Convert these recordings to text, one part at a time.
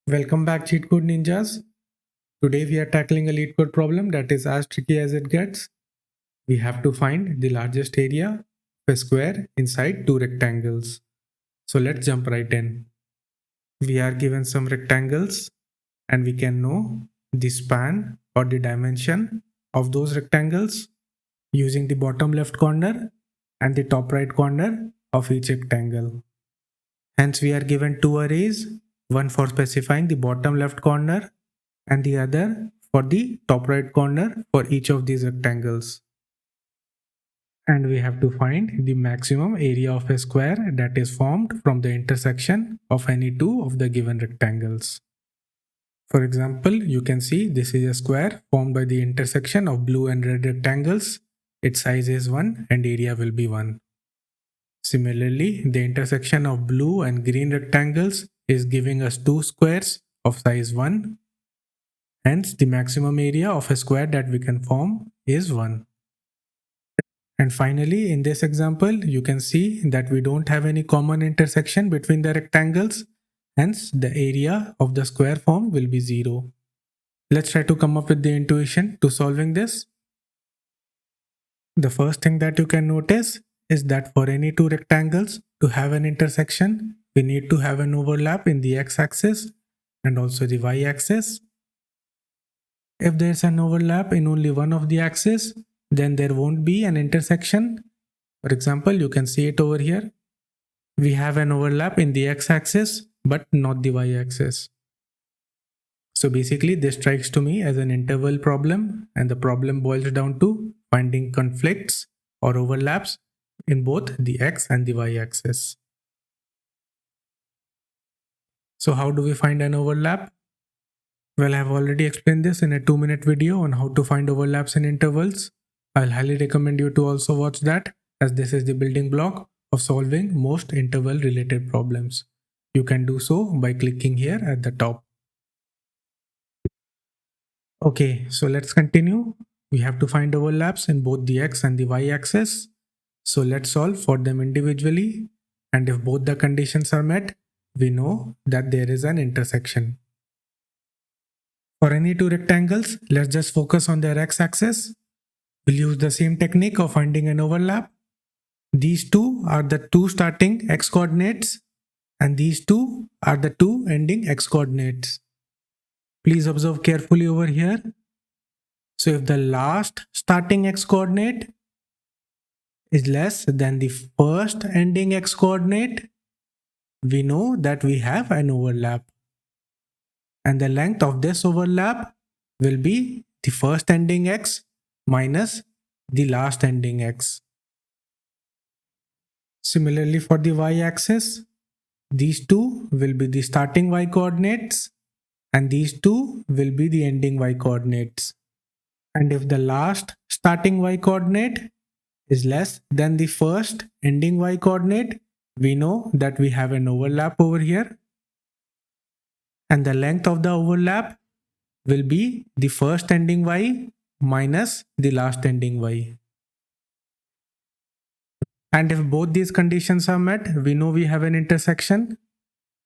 Welcome back, cheat code ninjas. Today we are tackling a lead code problem that is as tricky as it gets. We have to find the largest area of a square inside two rectangles. So let's jump right in. We are given some rectangles and we can know the span or the dimension of those rectangles using the bottom left corner and the top right corner of each rectangle. Hence, we are given two arrays, one for specifying the bottom left corner and the other for the top right corner for each of these rectangles. And we have to find the maximum area of a square that is formed from the intersection of any two of the given rectangles. For example, you can see this is a square formed by the intersection of blue and red rectangles. Its size is 1 and area will be 1. Similarly, the intersection of blue and green rectangles is giving us two squares of size 1. Hence, the maximum area of a square that we can form is 1. And finally, in this example, you can see that we don't have any common intersection between the rectangles. Hence, the area of the square form will be 0. Let's try to come up with the intuition to solving this. The first thing that you can notice is that for any two rectangles to have an intersection, we need to have an overlap in the x-axis and also the y-axis. If there's an overlap in only one of the axes, then there won't be an intersection. For example, you can see it over here. We have an overlap in the x-axis, but not the y-axis. So basically, this strikes to me as an interval problem, and the problem boils down to finding conflicts or overlaps in both the x and the y-axis. So how do we find an overlap? Well, I have already explained this in a 2-minute video on how to find overlaps in intervals. I'll highly recommend you to also watch that, as this is the building block of solving most interval related problems. You can do so by clicking here at the top. Okay, so let's continue. We have to find overlaps in both the x and the y axis. So let's solve for them individually. And if both the conditions are met, we know that there is an intersection. For any two rectangles, let's just focus on their x-axis. We'll use the same technique of finding an overlap. These two are the two starting x coordinates and these two are the two ending x coordinates. Please observe carefully over here. So if the last starting x coordinate is less than the first ending x coordinate, we know that we have an overlap. And the length of this overlap will be the first ending x minus the last ending x. Similarly, for the y-axis, these two will be the starting y coordinates and these two will be the ending y coordinates. And if the last starting y coordinate is less than the first ending y coordinate, we know that we have an overlap over here. And the length of the overlap will be the first ending y minus the last ending y. And if both these conditions are met, we know we have an intersection.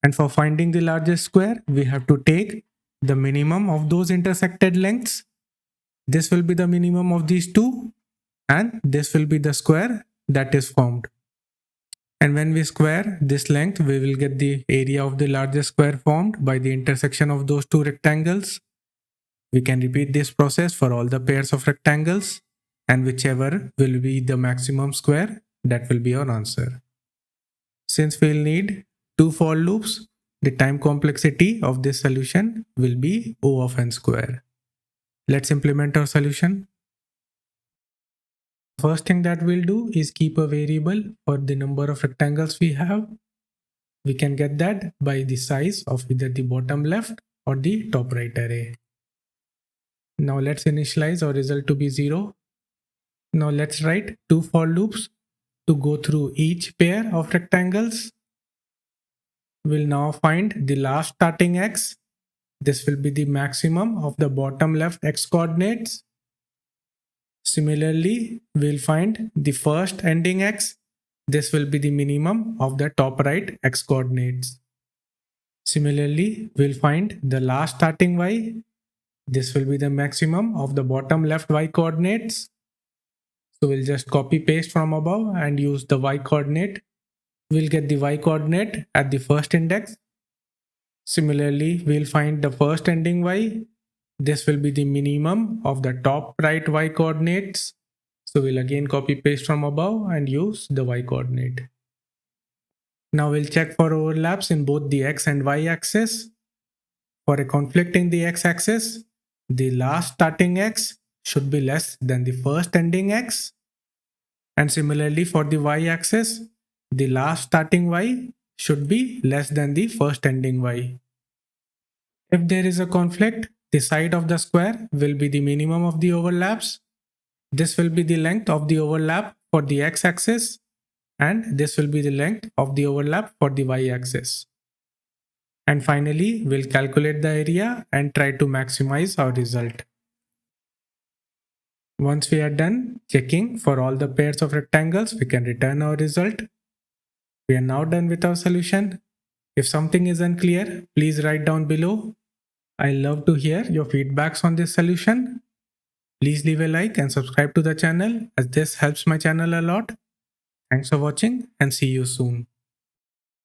And for finding the largest square, we have to take the minimum of those intersected lengths. This will be the minimum of these two, and this will be the square that is formed. And when we square this length, we will get the area of the largest square formed by the intersection of those two rectangles. We can repeat this process for all the pairs of rectangles, and whichever will be the maximum square, that will be our answer. Since we'll need two for loops, the time complexity of this solution will be O of n square. Let's implement our solution. First thing that we'll do is keep a variable for the number of rectangles we have. We can get that by the size of either the bottom left or the top right array. Now let's initialize our result to be 0. Now let's write two for loops to go through each pair of rectangles. We'll now find the last starting x. This will be the maximum of the bottom left x coordinates. Similarly, we'll find the first ending x. This will be the minimum of the top right x coordinates. Similarly, we'll find the last starting y. This will be the maximum of the bottom left y coordinates. So we'll just copy paste from above and use the y coordinate. We'll get the y coordinate at the first index. Similarly, we'll find the first ending y. This will be the minimum of the top right y coordinates. So we'll again copy paste from above and use the y coordinate. Now we'll check for overlaps in both the x and y axis. For a conflict in the x-axis, the last starting x should be less than the first ending x. And similarly for the y-axis, the last starting y should be less than the first ending y. If there is a conflict, the side of the square will be the minimum of the overlaps. This will be the length of the overlap for the x-axis, and this will be the length of the overlap for the y-axis. And finally, we'll calculate the area and try to maximize our result. Once we are done checking for all the pairs of rectangles, we can return our result. We are now done with our solution. If something is unclear, please write down below. I love to hear your feedbacks on this solution. Please leave a like and subscribe to the channel as this helps my channel a lot. Thanks for watching and see you soon.